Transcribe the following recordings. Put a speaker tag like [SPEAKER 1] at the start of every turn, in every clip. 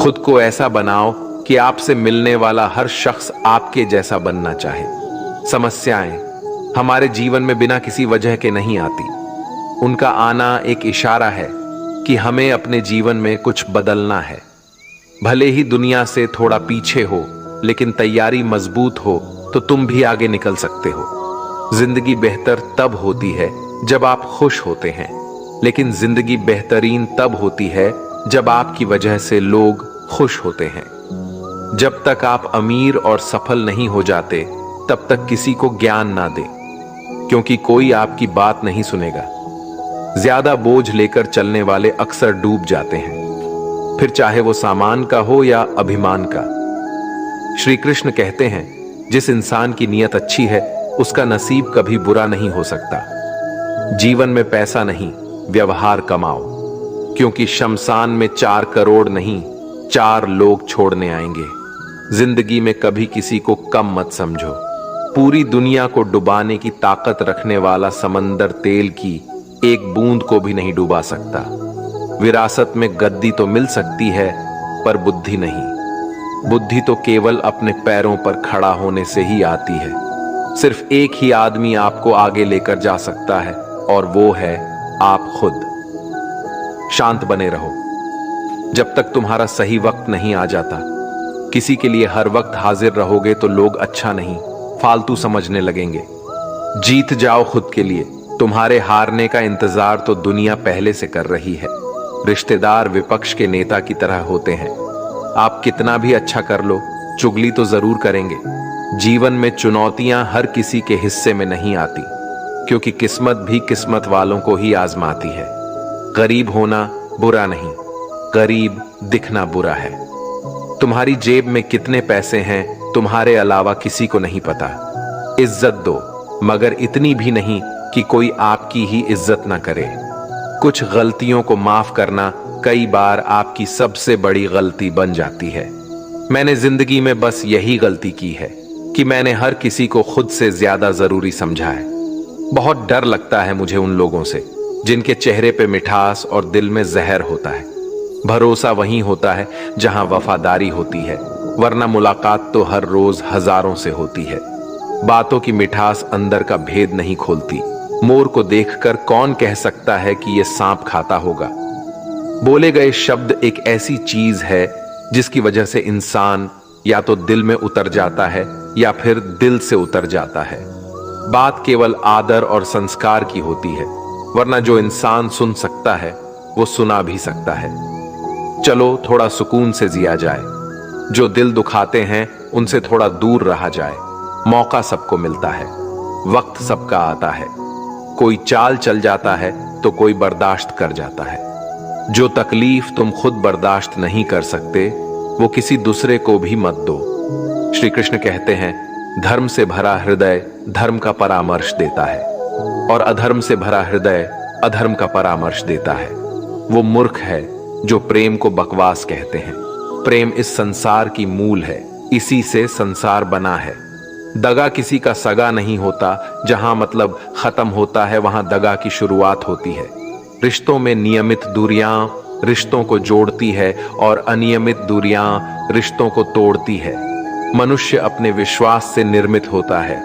[SPEAKER 1] खुद को ऐसा बनाओ कि आपसे मिलने वाला हर शख्स आपके जैसा बनना चाहे। समस्याएं हमारे जीवन में बिना किसी वजह के नहीं आती। उनका आना एक इशारा है कि हमें अपने जीवन में कुछ बदलना है। भले ही दुनिया से थोड़ा पीछे हो, लेकिन तैयारी मजबूत हो तो तुम भी आगे निकल सकते हो। जिंदगी बेहतर तब होती है जब आप खुश होते हैं, लेकिन जिंदगी बेहतरीन तब होती है जब आपकी वजह से लोग खुश होते हैं। जब तक आप अमीर और सफल नहीं हो जाते, तब तक किसी को ज्ञान ना दें, क्योंकि कोई आपकी बात नहीं सुनेगा। ज्यादा बोझ लेकर चलने वाले अक्सर डूब जाते हैं, फिर चाहे वो सामान का हो या अभिमान का। श्री कृष्ण कहते हैं, जिस इंसान की नीयत अच्छी है उसका नसीब कभी बुरा नहीं हो सकता। जीवन में पैसा नहीं, व्यवहार कमाओ, क्योंकि शमशान में 4 करोड़ नहीं 4 लोग छोड़ने आएंगे। जिंदगी में कभी किसी को कम मत समझो। पूरी दुनिया को डुबाने की ताकत रखने वाला समंदर तेल की एक बूंद को भी नहीं डुबा सकता। विरासत में गद्दी तो मिल सकती है, पर बुद्धि नहीं। बुद्धि तो केवल अपने पैरों पर खड़ा होने से ही आती है। सिर्फ एक ही आदमी आपको आगे लेकर जा सकता है, और वो है आप खुद। शांत बने रहो जब तक तुम्हारा सही वक्त नहीं आ जाता। किसी के लिए हर वक्त हाजिर रहोगे तो लोग अच्छा नहीं, फालतू समझने लगेंगे। जीत जाओ खुद के लिए। तुम्हारे हारने का इंतजार तो दुनिया पहले से कर रही है। रिश्तेदार विपक्ष के नेता की तरह होते हैं। आप कितना भी अच्छा कर लो, चुगली तो जरूर करेंगे। जीवन में चुनौतियां हर किसी के हिस्से में नहीं आती, क्योंकि किस्मत भी किस्मत वालों को ही आजमाती है। गरीब होना बुरा नहीं, गरीब दिखना बुरा है। तुम्हारी जेब में कितने पैसे हैं तुम्हारे अलावा किसी को नहीं पता। इज्जत दो, मगर इतनी भी नहीं कि कोई आपकी ही इज्जत ना करे। कुछ गलतियों को माफ करना कई बार आपकी सबसे बड़ी गलती बन जाती है। मैंने जिंदगी में बस यही गलती की है कि मैंने हर किसी को खुद से ज्यादा जरूरी समझा है। बहुत डर लगता है मुझे उन लोगों से जिनके चेहरे पे मिठास और दिल में जहर होता है। भरोसा वहीं होता है जहां वफादारी होती है, वरना मुलाकात तो हर रोज हजारों से होती है। बातों की मिठास अंदर का भेद नहीं खोलती। मोर को देखकर कौन कह सकता है कि यह सांप खाता होगा। बोले गए शब्द एक ऐसी चीज है जिसकी वजह से इंसान या तो दिल में उतर जाता है या फिर दिल से उतर जाता है। बात केवल आदर और संस्कार की होती है, वरना जो इंसान सुन सकता है वो सुना भी सकता है। चलो थोड़ा सुकून से जिया जाए। जो दिल दुखाते हैं उनसे थोड़ा दूर रहा जाए। मौका सबको मिलता है, वक्त सबका आता है। कोई चाल चल जाता है तो कोई बर्दाश्त कर जाता है। जो तकलीफ तुम खुद बर्दाश्त नहीं कर सकते, वो किसी दूसरे को भी मत दो। श्री कृष्ण कहते हैं, धर्म से भरा हृदय धर्म का परामर्श देता है, और अधर्म से भरा हृदय अधर्म का परामर्श देता है। वो मूर्ख है जो प्रेम को बकवास कहते हैं। प्रेम इस संसार की मूल है, इसी से संसार बना है। दगा किसी का सगा नहीं होता। जहां मतलब खत्म होता है वहां दगा की शुरुआत होती है। रिश्तों में नियमित दूरियां रिश्तों को जोड़ती है, और अनियमित दूरियां रिश्तों को तोड़ती है। मनुष्य अपने विश्वास से निर्मित होता है।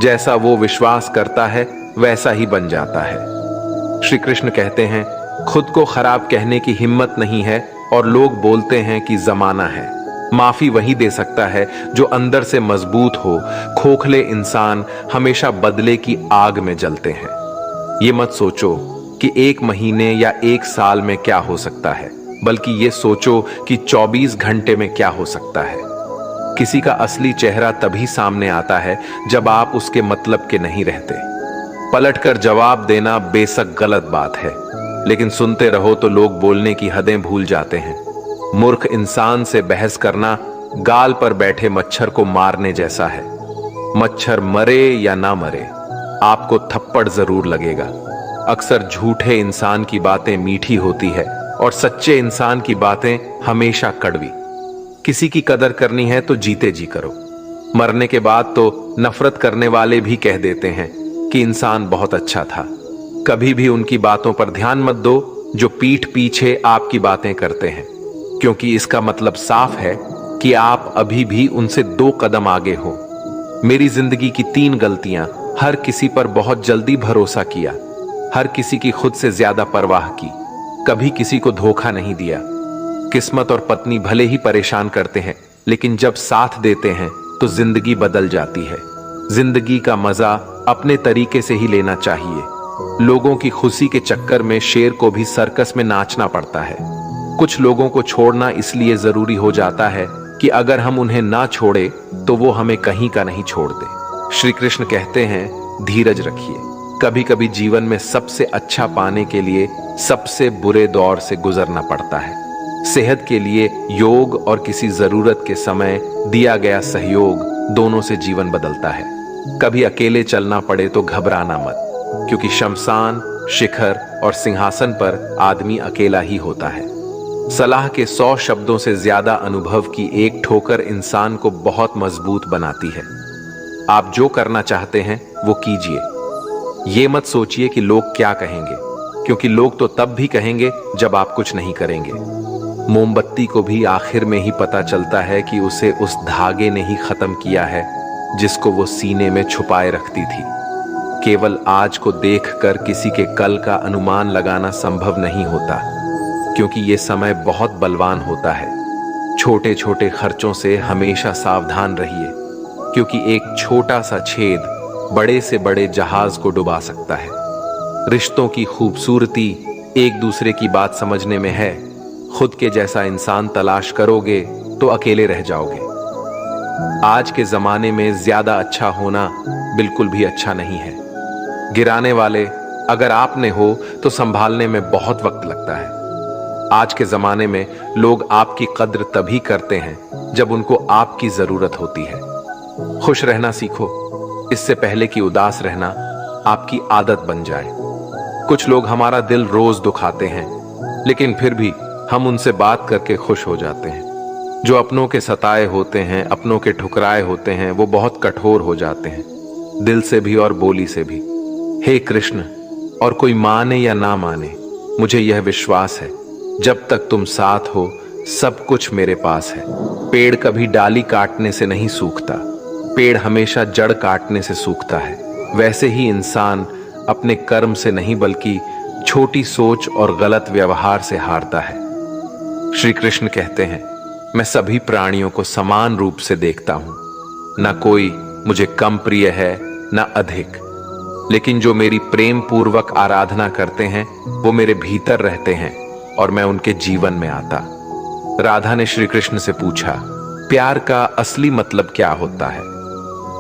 [SPEAKER 1] जैसा वो विश्वास करता है वैसा ही बन जाता है। श्री कृष्ण कहते हैं, खुद को खराब कहने की हिम्मत नहीं है, और लोग बोलते हैं कि जमाना है। माफी वही दे सकता है जो अंदर से मजबूत हो। खोखले इंसान हमेशा बदले की आग में जलते हैं। ये मत सोचो कि 1 महीने या 1 साल में क्या हो सकता है, बल्कि ये सोचो कि 24 घंटे में क्या हो सकता है। किसी का असली चेहरा तभी सामने आता है जब आप उसके मतलब के नहीं रहते। पलटकर जवाब देना बेशक गलत बात है, लेकिन सुनते रहो तो लोग बोलने की हदें भूल जाते हैं। मूर्ख इंसान से बहस करना गाल पर बैठे मच्छर को मारने जैसा है। मच्छर मरे या ना मरे, आपको थप्पड़ जरूर लगेगा। अक्सर झूठे इंसान की बातें मीठी होती है, और सच्चे इंसान की बातें हमेशा कड़वी। किसी की कदर करनी है तो जीते जी करो। मरने के बाद तो नफरत करने वाले भी कह देते हैं कि इंसान बहुत अच्छा था। कभी भी उनकी बातों पर ध्यान मत दो जो पीठ पीछे आपकी बातें करते हैं। क्योंकि इसका मतलब साफ है कि आप अभी भी उनसे 2 कदम आगे हो। मेरी जिंदगी की 3 गलतियां: हर किसी पर बहुत जल्दी भरोसा किया, हर किसी की खुद से ज्यादा परवाह की, कभी किसी को धोखा नहीं दिया। किस्मत और पत्नी भले ही परेशान करते हैं, लेकिन जब साथ देते हैं तो जिंदगी बदल जाती है। जिंदगी का मजा अपने तरीके से ही लेना चाहिए। लोगों की खुशी के चक्कर में शेर को भी सर्कस में नाचना पड़ता है। कुछ लोगों को छोड़ना इसलिए जरूरी हो जाता है कि अगर हम उन्हें ना छोड़े तो वो हमें कहीं का नहीं छोड़ दे। श्री कृष्ण कहते हैं, धीरज रखिए। कभी कभी जीवन में सबसे अच्छा पाने के लिए सबसे बुरे दौर से गुजरना पड़ता है। सेहत के लिए योग और किसी जरूरत के समय दिया गया सहयोग, दोनों से जीवन बदलता है। कभी अकेले चलना पड़े तो घबराना मत, क्योंकि शमशान, शिखर और सिंहासन पर आदमी अकेला ही होता है। सलाह के 100 शब्दों से ज्यादा अनुभव की एक ठोकर इंसान को बहुत मजबूत बनाती है। आप जो करना चाहते हैं वो कीजिए। ये मत सोचिए कि लोग क्या कहेंगे, क्योंकि लोग तो तब भी कहेंगे जब आप कुछ नहीं करेंगे। मोमबत्ती को भी आखिर में ही पता चलता है कि उसे उस धागे ने ही खत्म किया है जिसको वो सीने में छुपाए रखती थी। केवल आज को देखकर किसी के कल का अनुमान लगाना संभव नहीं होता, क्योंकि ये समय बहुत बलवान होता है। छोटे छोटे खर्चों से हमेशा सावधान रहिए, क्योंकि एक छोटा सा छेद बड़े से बड़े जहाज को डुबा सकता है। रिश्तों की खूबसूरती एक दूसरे की बात समझने में है। खुद के जैसा इंसान तलाश करोगे तो अकेले रह जाओगे। आज के जमाने में ज्यादा अच्छा होना बिल्कुल भी अच्छा नहीं है। गिराने वाले अगर आपने हो तो संभालने में बहुत वक्त लगता है। आज के जमाने में लोग आपकी कद्र तभी करते हैं जब उनको आपकी जरूरत होती है। खुश रहना सीखो, इससे पहले कि उदास रहना आपकी आदत बन जाए। कुछ लोग हमारा दिल रोज दुखाते हैं, लेकिन फिर भी हम उनसे बात करके खुश हो जाते हैं। जो अपनों के सताए होते हैं, अपनों के ठुकराए होते हैं, वो बहुत कठोर हो जाते हैं, दिल से भी और बोली से भी। हे कृष्ण, और कोई माने या ना माने, मुझे यह विश्वास है, जब तक तुम साथ हो सब कुछ मेरे पास है। पेड़ कभी डाली काटने से नहीं सूखता, पेड़ हमेशा जड़ काटने से सूखता है। वैसे ही इंसान अपने कर्म से नहीं बल्कि छोटी सोच और गलत व्यवहार से हारता है। श्री कृष्ण कहते हैं, मैं सभी प्राणियों को समान रूप से देखता हूं, ना कोई मुझे कम प्रिय है ना अधिक, लेकिन जो मेरी प्रेम पूर्वक आराधना करते हैं वो मेरे भीतर रहते हैं और मैं उनके जीवन में आता। राधा ने श्री कृष्ण से पूछा, प्यार का असली मतलब क्या होता है?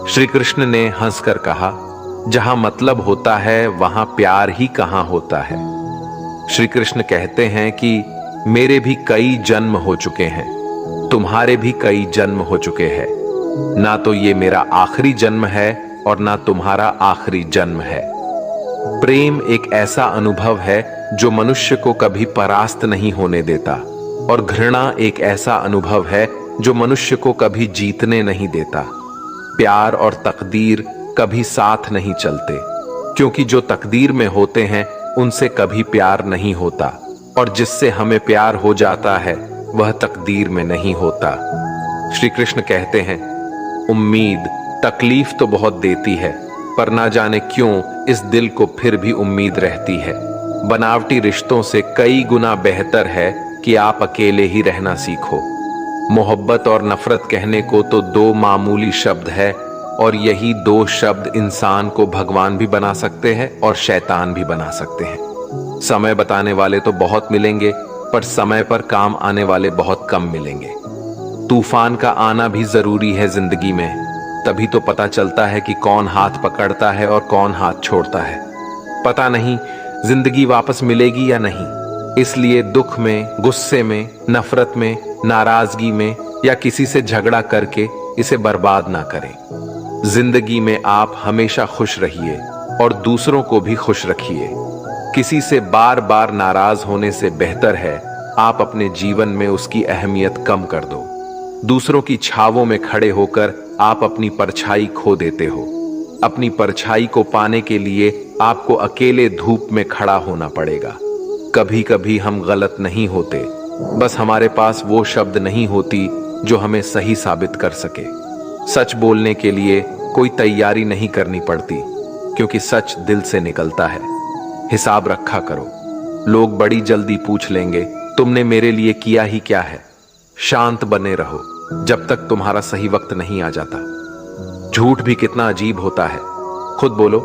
[SPEAKER 1] श्री कृष्ण ने हंसकर कहा, जहां मतलब होता है वहां प्यार ही कहां होता है। श्री कृष्ण कहते हैं कि मेरे भी कई जन्म हो चुके हैं, तुम्हारे भी कई जन्म हो चुके हैं। ना तो ये मेरा आखिरी जन्म है और ना तुम्हारा आखिरी जन्म है। प्रेम एक ऐसा अनुभव है जो मनुष्य को कभी परास्त नहीं होने देता, और घृणा एक ऐसा अनुभव है जो मनुष्य को कभी जीतने नहीं देता। प्यार और तकदीर कभी साथ नहीं चलते, क्योंकि जो तकदीर में होते हैं उनसे कभी प्यार नहीं होता, और जिससे हमें प्यार हो जाता है वह तकदीर में नहीं होता। श्री कृष्ण कहते हैं, उम्मीद तकलीफ तो बहुत देती है, पर ना जाने क्यों इस दिल को फिर भी उम्मीद रहती है। बनावटी रिश्तों से कई गुना बेहतर है कि आप अकेले ही रहना सीखो। मोहब्बत और नफरत कहने को तो 2 मामूली शब्द है, और यही 2 शब्द इंसान को भगवान भी बना सकते हैं और शैतान भी बना सकते हैं। समय बताने वाले तो बहुत मिलेंगे, पर समय पर काम आने वाले बहुत कम मिलेंगे। तूफान का आना भी जरूरी है जिंदगी में, तभी तो पता चलता है कि कौन हाथ पकड़ता है और कौन हाथ छोड़ता है। पता नहीं जिंदगी वापस मिलेगी या नहीं, इसलिए दुख में, गुस्से में, नफरत में, नाराजगी में या किसी से झगड़ा करके इसे बर्बाद ना करें। जिंदगी में आप हमेशा खुश रहिए और दूसरों को भी खुश रखिए। किसी से बार बार नाराज होने से बेहतर है आप अपने जीवन में उसकी अहमियत कम कर दो। दूसरों की छावों में खड़े होकर आप अपनी परछाई खो देते हो। अपनी परछाई को पाने के लिए आपको अकेले धूप में खड़ा होना पड़ेगा। कभी कभी हम गलत नहीं होते, बस हमारे पास वो शब्द नहीं होती जो हमें सही साबित कर सके। सच बोलने के लिए कोई तैयारी नहीं करनी पड़ती, क्योंकि सच दिल से निकलता है। हिसाब रखा करो, लोग बड़ी जल्दी पूछ लेंगे तुमने मेरे लिए किया ही क्या है। शांत बने रहो जब तक तुम्हारा सही वक्त नहीं आ जाता। झूठ भी कितना अजीब होता है, खुद बोलो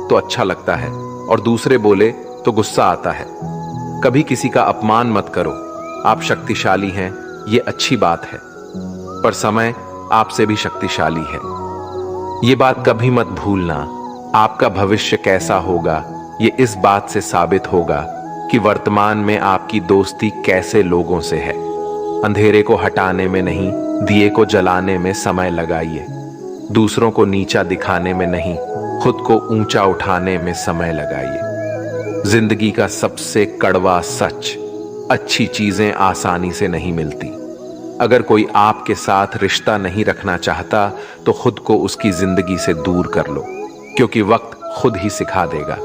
[SPEAKER 1] तो अच्छा लगता है और दूसरे बोले तो गुस्सा आता है। कभी किसी का अपमान मत करो। आप शक्तिशाली हैं, ये अच्छी बात है, पर समय आपसे भी शक्तिशाली है। ये बात कभी मत भूलना, आपका भविष्य कैसा होगा ये इस बात से साबित होगा कि वर्तमान में आपकी दोस्ती कैसे लोगों से है। अंधेरे को हटाने में नहीं, दिए को जलाने में समय लगाइए। दूसरों को नीचा दिखाने में नहीं, खुद को ऊंचा उठाने में समय लगाइए। जिंदगी का सबसे कड़वा सच, अच्छी चीजें आसानी से नहीं मिलती। अगर कोई आपके साथ रिश्ता नहीं रखना चाहता तो खुद को उसकी जिंदगी से दूर कर लो, क्योंकि वक्त खुद ही सिखा देगा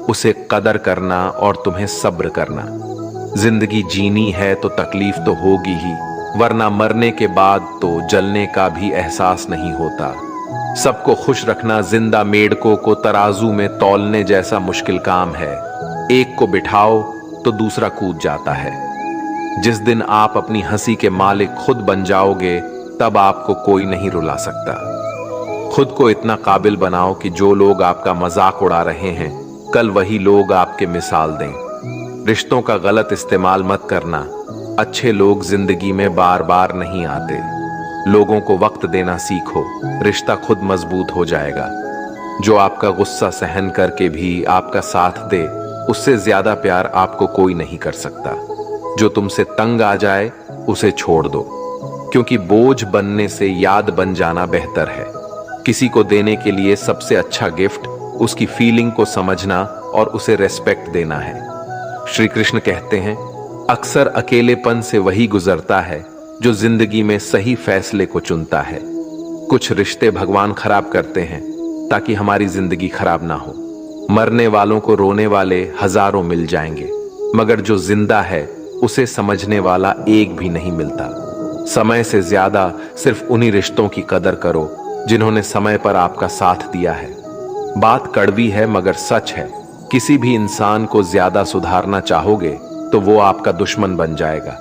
[SPEAKER 1] उसे कदर करना और तुम्हें सब्र करना। जिंदगी जीनी है तो तकलीफ तो होगी ही, वरना मरने के बाद तो जलने का भी एहसास नहीं होता। सबको खुश रखना जिंदा मेढकों को तराजू में तौलने जैसा मुश्किल काम है। एक को बिठाओ तो दूसरा कूद जाता है। जिस दिन आप अपनी हंसी के मालिक खुद बन जाओगे, तब आपको कोई नहीं रुला सकता। खुद को इतना काबिल बनाओ कि जो लोग आपका मजाक उड़ा रहे हैं, कल वही लोग आपके मिसाल दें। रिश्तों का गलत इस्तेमाल मत करना। अच्छे लोग जिंदगी में बार बार नहीं आते। लोगों को वक्त देना सीखो, रिश्ता खुद मजबूत हो जाएगा। जो आपका गुस्सा सहन करके भी आपका साथ दे, उससे ज्यादा प्यार आपको कोई नहीं कर सकता। जो तुमसे तंग आ जाए उसे छोड़ दो, क्योंकि बोझ बनने से याद बन जाना बेहतर है। किसी को देने के लिए सबसे अच्छा गिफ्ट उसकी फीलिंग को समझना और उसे रेस्पेक्ट देना है। श्री कृष्ण कहते हैं, अक्सर अकेलेपन से वही गुजरता है जो जिंदगी में सही फैसले को चुनता है। कुछ रिश्ते भगवान खराब करते हैं ताकि हमारी जिंदगी खराब ना हो। मरने वालों को रोने वाले हजारों मिल जाएंगे, मगर जो जिंदा है उसे समझने वाला एक भी नहीं मिलता। समय से ज्यादा सिर्फ उन्हीं रिश्तों की कदर करो जिन्होंने समय पर आपका साथ दिया है। बात कड़वी है मगर सच है। किसी भी इंसान को ज्यादा सुधारना चाहोगे तो वो आपका दुश्मन बन जाएगा।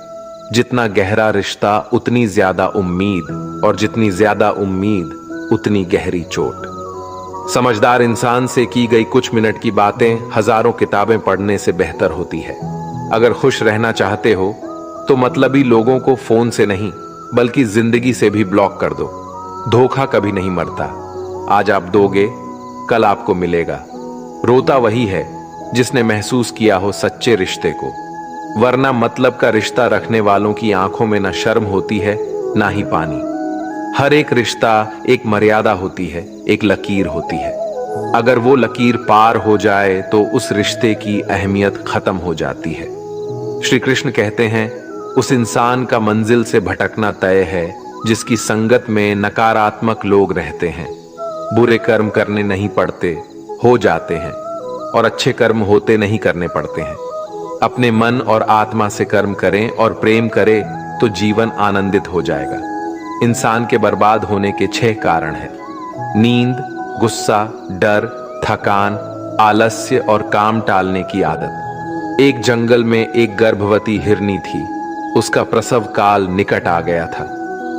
[SPEAKER 1] जितना गहरा रिश्ता उतनी ज्यादा उम्मीद, और जितनी ज्यादा उम्मीद उतनी गहरी चोट। समझदार इंसान से की गई कुछ मिनट की बातें हजारों किताबें पढ़ने से बेहतर होती है। अगर खुश रहना चाहते हो तो मतलबी लोगों को फोन से नहीं बल्कि जिंदगी से भी ब्लॉक कर दो। धोखा कभी नहीं मरता। आज आप दोगे, कल आपको मिलेगा। रोता वही है जिसने महसूस किया हो सच्चे रिश्ते को, वरना मतलब का रिश्ता रखने वालों की आंखों में न शर्म होती है ना ही पानी। हर एक रिश्ता एक मर्यादा होती है, एक लकीर होती है। अगर वो लकीर पार हो जाए तो उस रिश्ते की अहमियत खत्म हो जाती है। श्री कृष्ण कहते हैं, उस इंसान का मंजिल से भटकना तय है जिसकी संगत में नकारात्मक लोग रहते हैं। बुरे कर्म करने नहीं पड़ते, हो जाते हैं, और अच्छे कर्म होते नहीं करने पड़ते हैं। अपने मन और आत्मा से कर्म करें और प्रेम करें तो जीवन आनंदित हो जाएगा। इंसान के बर्बाद होने के 6 कारण हैं: नींद, गुस्सा, डर, थकान, आलस्य और काम टालने की आदत। एक जंगल में एक गर्भवती हिरनी थी। उसका प्रसव काल निकट आ गया था।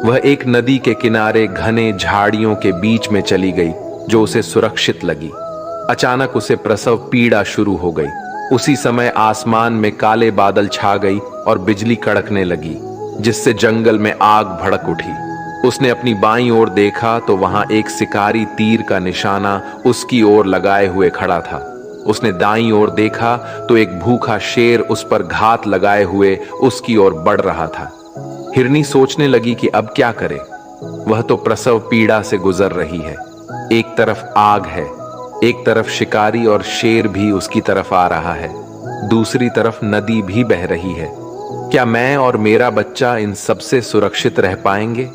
[SPEAKER 1] वह एक नदी के किनारे घने झाड़ियों के बीच में चली गई जो उसे सुरक्षित लगी। अचानक उसे प्रसव पीड़ा शुरू हो गई। उसी समय आसमान में काले बादल छा गई और बिजली कड़कने लगी, जिससे जंगल में आग भड़क उठी। उसने अपनी बाईं ओर देखा तो वहां एक शिकारी तीर का निशाना उसकी ओर लगाए हुए खड़ा था। उसने दाईं ओर देखा तो एक भूखा शेर उस पर घात लगाए हुए उसकी ओर बढ़ रहा था। हिरनी सोचने लगी कि अब क्या करे। वह तो प्रसव पीड़ा से गुजर रही है। एक तरफ आग है, एक तरफ शिकारी और शेर भी उसकी तरफ आ रहा है, दूसरी तरफ नदी भी बह रही है। क्या मैं और मेरा बच्चा इन सबसे सुरक्षित रह पाएंगे?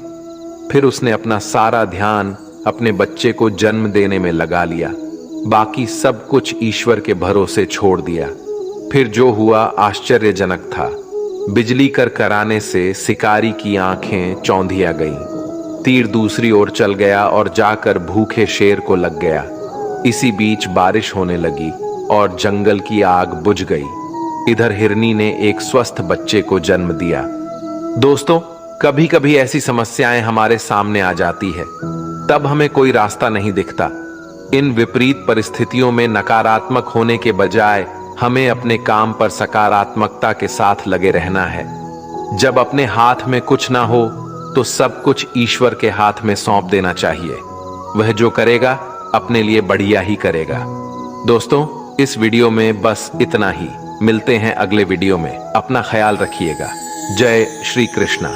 [SPEAKER 1] फिर उसने अपना सारा ध्यान अपने बच्चे को जन्म देने में लगा लिया। बाकी सब कुछ ईश्वर के भरोसे छोड़ दिया। फिर जो हुआ आश्चर्यजनक था। बिजली करकराने से शिकारी की आंखें चौंधिया गईं। तीर दूसरी ओर चल गया और जाकर भूखे शेर को लग गया। इसी बीच बारिश होने लगी और जंगल की आग बुझ गई। इधर हिरनी ने एक स्वस्थ बच्चे को जन्म दिया। दोस्तों, कभी कभी ऐसी समस्याएं हमारे सामने आ जाती है, तब हमें कोई रास्ता नहीं दिखता। इन विपरीत परिस्थितियों में नकारात्मक होने के बजाय हमें अपने काम पर सकारात्मकता के साथ लगे रहना है। जब अपने हाथ में कुछ ना हो तो सब कुछ ईश्वर के हाथ में सौंप देना चाहिए। वह जो करेगा अपने लिए बढ़िया ही करेगा। दोस्तों, इस वीडियो में बस इतना ही। मिलते हैं अगले वीडियो में। अपना ख्याल रखिएगा। जय श्री कृष्णा।